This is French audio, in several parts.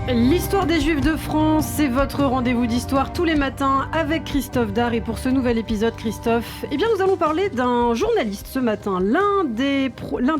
L'histoire des Juifs de France, c'est votre rendez-vous d'histoire tous les matins avec Christophe Dard. Et pour ce nouvel épisode, Christophe, nous allons parler d'un journaliste ce matin, l'un des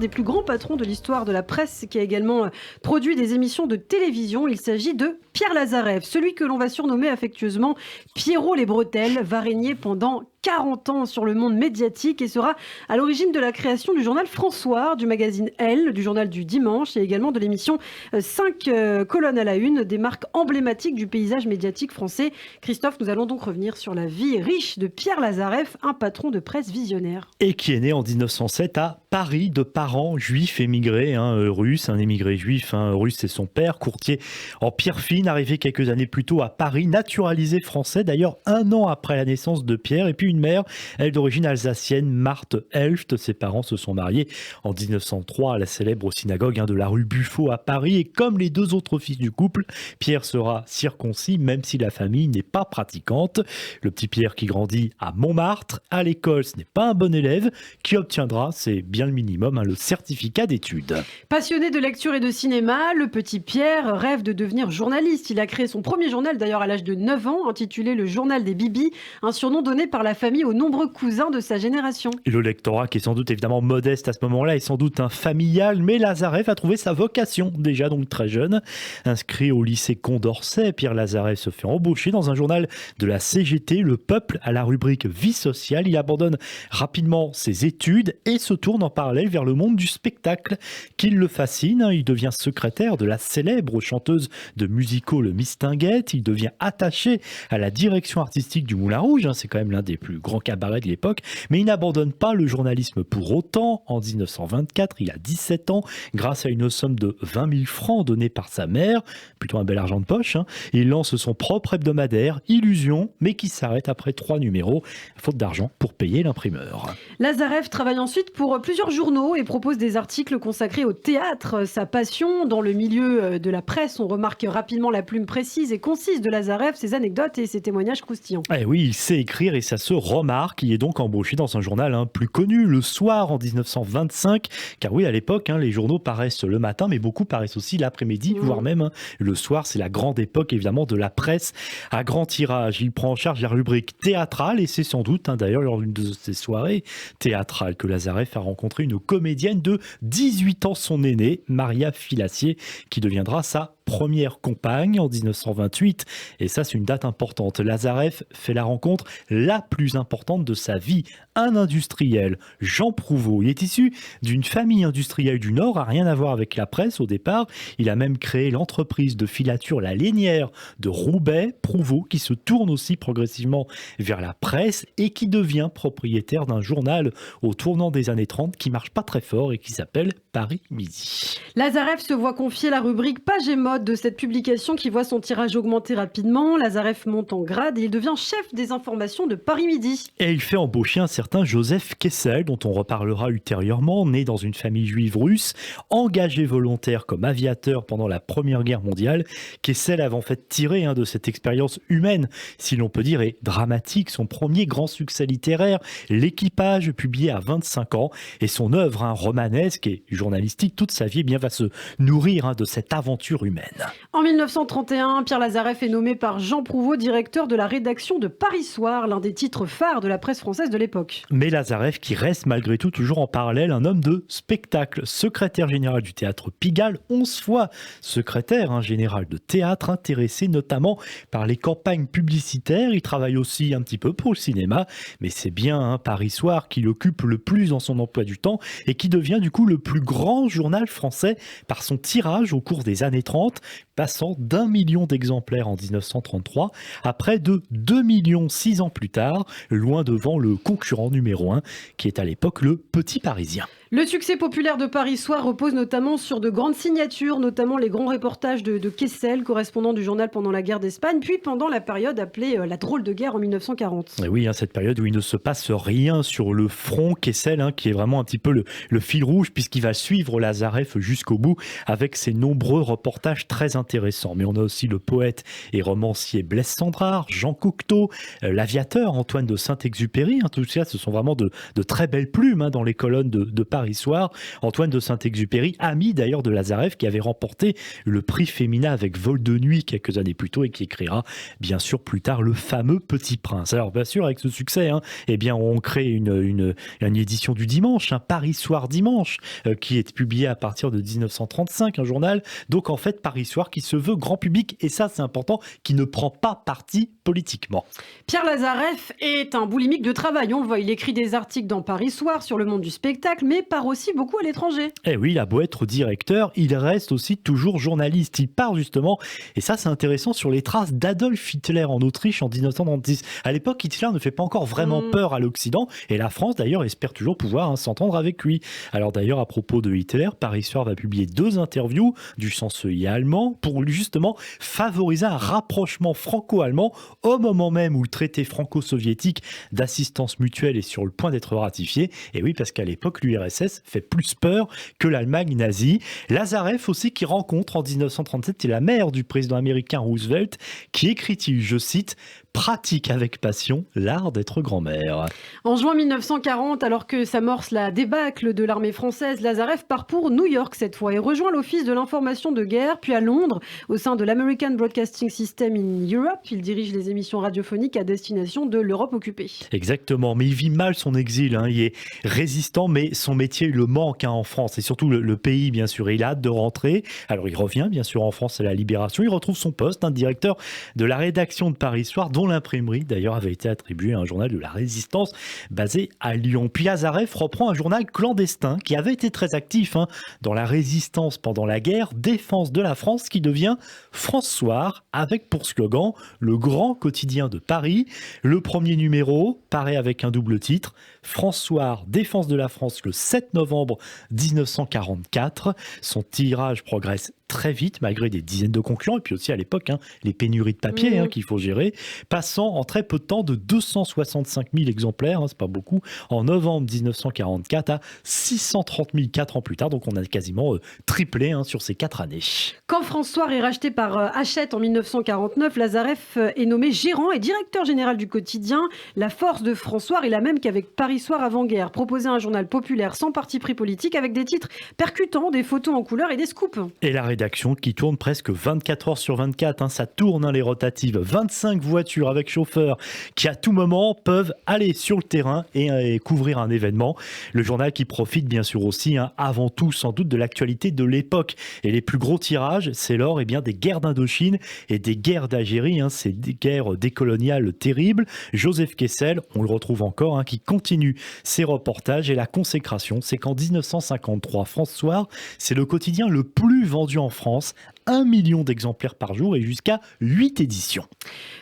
plus grands patrons de l'histoire de la presse, qui a également produit des émissions de télévision. Il s'agit de Pierre Lazareff, celui que l'on va surnommer affectueusement Pierrot les Bretelles, va régner pendant 40 ans sur le monde médiatique et sera à l'origine de la création du journal François, du magazine Elle, du journal du dimanche et également de l'émission 5 colonnes à la une, des marques emblématiques du paysage médiatique français. Christophe, nous allons donc revenir sur la vie riche de Pierre Lazareff, un patron de presse visionnaire. Et qui est né en 1907 à Paris de parents juifs émigrés, russes, un émigré juif, russe c'est son père, courtier en pierre fine, arrivé quelques années plus tôt à Paris, naturalisé français d'ailleurs 1 an après la naissance de Pierre, et puis une mère, elle d'origine alsacienne, Marthe Helft. Ses parents se sont mariés en 1903 à la célèbre synagogue de la rue Buffo à Paris, et comme les 2 autres fils du couple, Pierre sera circoncis même si la famille n'est pas pratiquante. Le petit Pierre qui grandit à Montmartre, à l'école ce n'est pas un bon élève, qui obtiendra, c'est bien le minimum, le certificat d'études. Passionné de lecture et de cinéma, le petit Pierre rêve de devenir journaliste. Il a créé son premier journal d'ailleurs à l'âge de 9 ans, intitulé Le Journal des Bibis, un surnom donné par la famille aux nombreux cousins de sa génération. Et le lectorat, qui est sans doute évidemment modeste à ce moment-là, est sans doute un familial, mais Lazareff a trouvé sa vocation, déjà donc très jeune. Inscrit au lycée Condorcet, Pierre Lazareff se fait embaucher dans un journal de la CGT, Le Peuple, à la rubrique Vie sociale. Il abandonne rapidement ses études et se tourne en parallèle vers le monde du spectacle qui le fascine. Il devient secrétaire de la célèbre chanteuse de musical Mistinguett. Il devient attaché à la direction artistique du Moulin Rouge. C'est quand même l'un des plus grands cabarets de l'époque. Mais il n'abandonne pas le journalisme pour autant. En 1924, il a 17 ans, grâce à une somme de 20 000 francs donnée par sa mère, plutôt un bel argent de poche. Il lance son propre hebdomadaire, Illusion, mais qui s'arrête après 3 numéros, faute d'argent pour payer l'imprimeur. Lazareff travaille ensuite pour plusieurs journaux et propose des articles consacrés au théâtre. Sa passion dans le milieu de la presse, on remarque rapidement la plume précise et concise de Lazareff, ses anecdotes et ses témoignages croustillants. Eh oui, il sait écrire et ça se remarque. Il est donc embauché dans un journal plus connu, Le Soir, en 1925. Car oui, à l'époque, les journaux paraissent le matin, mais beaucoup paraissent aussi l'après-midi, voire même le soir. C'est la grande époque, évidemment, de la presse à grand tirage. Il prend en charge la rubrique théâtrale et c'est sans doute, d'ailleurs, lors d'une de ces soirées théâtrales que Lazareff a rencontré une comédienne de 18 ans, son aînée, Maria Filassier, qui deviendra sa première compagne en 1928. Et ça, c'est une date importante. Lazareff fait la rencontre la plus importante de sa vie. Un industriel, Jean Prouveau. Il est issu d'une famille industrielle du Nord, a rien à voir avec la presse au départ. Il a même créé l'entreprise de filature La Lainière de Roubaix. Prouveau qui se tourne aussi progressivement vers la presse et qui devient propriétaire d'un journal au tournant des années 30 qui marche pas très fort et qui s'appelle Paris Midi. Lazareff se voit confier la rubrique Page et mode de cette publication qui voit son tirage augmenter rapidement. Lazareff monte en grade et il devient chef des informations de Paris Midi. Et il fait embaucher un certain Joseph Kessel, dont on reparlera ultérieurement, né dans une famille juive russe, engagé volontaire comme aviateur pendant la Première Guerre mondiale. Kessel avait en fait tiré de cette expérience humaine, si l'on peut dire, et dramatique, son premier grand succès littéraire, L'équipage, publié à 25 ans, et son œuvre romanesque et journalistique, toute sa vie va se nourrir de cette aventure humaine. En 1931, Pierre Lazareff est nommé par Jean Prouveau directeur de la rédaction de Paris Soir, l'un des titres phares de la presse française de l'époque. Mais Lazareff qui reste malgré tout toujours en parallèle un homme de spectacle, secrétaire général du théâtre Pigalle, 11 fois secrétaire général de théâtre, intéressé notamment par les campagnes publicitaires. Il travaille aussi un petit peu pour le cinéma, mais c'est bien Paris Soir qui l'occupe le plus dans son emploi du temps et qui devient du coup le plus grand journal français par son tirage au cours des années 30, passant d'1 million d'exemplaires en 1933 à près de 2 millions 6 ans plus tard, loin devant le concurrent numéro 1 qui est à l'époque le Petit Parisien. Le succès populaire de Paris Soir repose notamment sur de grandes signatures, notamment les grands reportages de Kessel, correspondant du journal pendant la guerre d'Espagne, puis pendant la période appelée la drôle de guerre en 1940. Et oui, cette période où il ne se passe rien sur le front. Kessel, qui est vraiment un petit peu le fil rouge, puisqu'il va suivre Lazareff jusqu'au bout avec ses nombreux reportages très intéressants. Mais on a aussi le poète et romancier Blaise Cendrars, Jean Cocteau, l'aviateur Antoine de Saint-Exupéry. Tout ça, ce sont vraiment de très belles plumes dans les colonnes de Paris Paris Soir, Antoine de Saint-Exupéry, ami d'ailleurs de Lazareff, qui avait remporté le prix Femina avec Vol de nuit quelques années plus tôt et qui écrira bien sûr plus tard le fameux Petit Prince. Alors bien sûr avec ce succès, eh bien on crée une édition du dimanche, Paris Soir dimanche, qui est publié à partir de 1935, un journal. Donc en fait Paris Soir qui se veut grand public, et ça c'est important, qui ne prend pas parti politiquement. Pierre Lazareff est un boulimique de travail, on le voit, il écrit des articles dans Paris Soir sur le monde du spectacle, mais part aussi beaucoup à l'étranger. Eh oui, il a beau être directeur, il reste aussi toujours journaliste. Il part justement, et ça c'est intéressant, sur les traces d'Adolf Hitler en Autriche en 1936. À l'époque, Hitler ne fait pas encore vraiment peur à l'Occident, et la France d'ailleurs espère toujours pouvoir s'entendre avec lui. Alors d'ailleurs, à propos de Hitler, Paris Soir va publier 2 interviews du chancelier allemand pour justement favoriser un rapprochement franco-allemand au moment même où le traité franco-soviétique d'assistance mutuelle est sur le point d'être ratifié. Et oui, parce qu'à l'époque, l'URSS fait plus peur que l'Allemagne nazie. Lazareff aussi, qui rencontre en 1937 la mère du président américain Roosevelt, qui écrit-il, je cite, « pratique avec passion l'art d'être grand-mère ». En juin 1940, alors que s'amorce la débâcle de l'armée française, Lazareff part pour New York cette fois et rejoint l'Office de l'information de guerre, puis à Londres, au sein de l'American Broadcasting System in Europe. Il dirige les émissions radiophoniques à destination de l'Europe occupée. Exactement, mais il vit mal son exil, il est résistant, mais son métier il le manque en France, et surtout le pays bien sûr, il a hâte de rentrer. Alors il revient bien sûr en France à la Libération, il retrouve son poste, directeur de la rédaction de Paris Soir, dont l'imprimerie d'ailleurs avait été attribuée à un journal de la Résistance basé à Lyon. Puis Lazareff reprend un journal clandestin qui avait été très actif dans la Résistance pendant la guerre, Défense de la France, qui devient France Soir, avec pour slogan le grand quotidien de Paris. Le premier numéro paraît avec un double titre, France Soir, Défense de la France, le 7 novembre 1944. Son tirage progresse très vite, malgré des dizaines de concurrents, et puis aussi à l'époque, les pénuries de papier qu'il faut gérer, passant en très peu de temps de 265 000 exemplaires, c'est pas beaucoup, en novembre 1944 à 630 000 4 ans plus tard, donc on a quasiment triplé sur ces 4 années. Quand France Soir est racheté par Hachette en 1949, Lazareff est nommé gérant et directeur général du quotidien. La force de France Soir est la même qu'avec Paris Soir avant-guerre, proposer un journal populaire sans parti pris politique, avec des titres percutants, des photos en couleur et des scoops. Et la rédaction qui tourne presque 24 heures sur 24, ça tourne les rotatives, 25 voitures avec chauffeur qui à tout moment peuvent aller sur le terrain et couvrir un événement. Le journal qui profite bien sûr aussi, avant tout sans doute de l'actualité de l'époque. Et les plus gros tirages, c'est lors des guerres d'Indochine et des guerres d'Algérie, ces guerres décoloniales terribles. Joseph Kessel, on le retrouve encore, qui continue ses reportages, et la consécration, c'est qu'en 1953, France Soir, c'est le quotidien le plus vendu en France, 1 million d'exemplaires par jour et jusqu'à 8 éditions.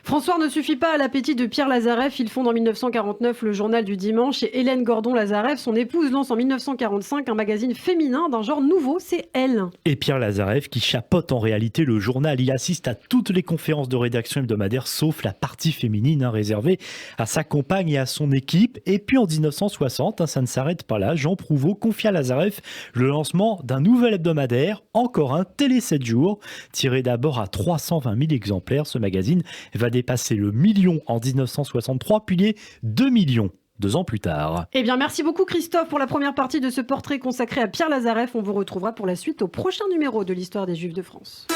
François ne suffit pas à l'appétit de Pierre Lazareff. Il fonde en 1949 le Journal du Dimanche et Hélène Gordon-Lazareff, son épouse, lance en 1945 un magazine féminin d'un genre nouveau, c'est Elle. Et Pierre Lazareff qui chapeaute en réalité le journal. Il assiste à toutes les conférences de rédaction hebdomadaires sauf la partie féminine réservée à sa compagne et à son équipe. Et puis en 1960, ça ne s'arrête pas là, Jean Prouveau confie à Lazareff le lancement d'un nouvel hebdomadaire, encore un Télé 7 jours. Tiré d'abord à 320 000 exemplaires, ce magazine va dépasser le million en 1963, puis les 2 millions 2 ans plus tard. Eh bien, merci beaucoup Christophe pour la première partie de ce portrait consacré à Pierre Lazareff. On vous retrouvera pour la suite au prochain numéro de l'Histoire des Juifs de France.